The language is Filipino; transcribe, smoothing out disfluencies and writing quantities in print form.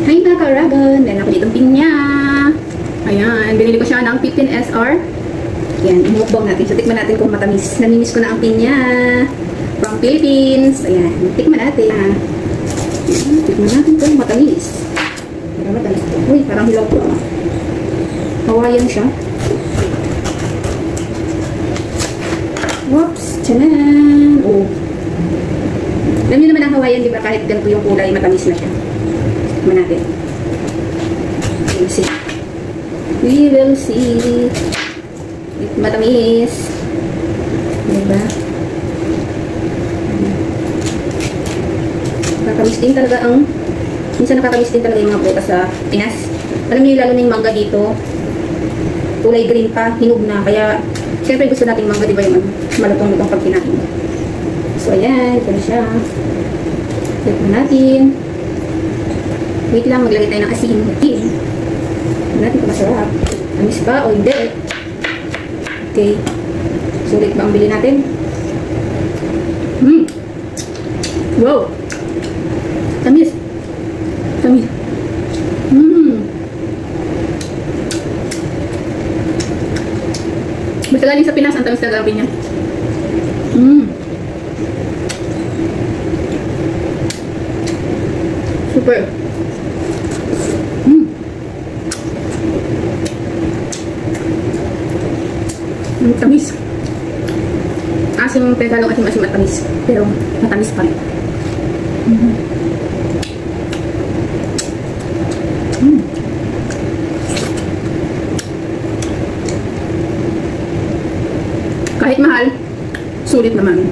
Hi mga ka-Aragon! Meron ako ditong pinya. Ayan, binili ko siya ng 15 SR. Ayan, imukbang natin. So, tikman natin kung matamis. Namimiss ko na ang pinya from Philippines. Ayan, tikman natin. Ayan, tikman natin kung matamis. Parang matamis ito. Uy, parang hilaw ko. Hawaiian siya. Whoops! Tiyanan! Oh. Alam nyo naman ang Hawaiian, di ba? Kahit ganito yung kulay, matamis na siya. Tikman natin. We'll see. We will see. Matamis. Diba? Nakakamiss din talaga ang minsan nakakamiss din talaga yung mga prutas sa Pinas. Alam niyo lalo na yung mangga dito. Kulay green pa, hinog na. Kaya, syempre gusto nating mangga, di ba yung malutong-lutong pag kinain. So, ayan. Ito na siya. Tikman natin. Wait lang, maglagay tayo ng asin. Tingnan natin kung masarap. Amis ba o hindi? Okay. Sulit ba ang bili natin? Wow! Tamis! Tamis! Basta galing sa Pinas, ang tamis na gabi niya. Super! Tamis. Asim, pero halong asim at tamis. Pero matamis pa rin. Kahit mahal, sulit naman.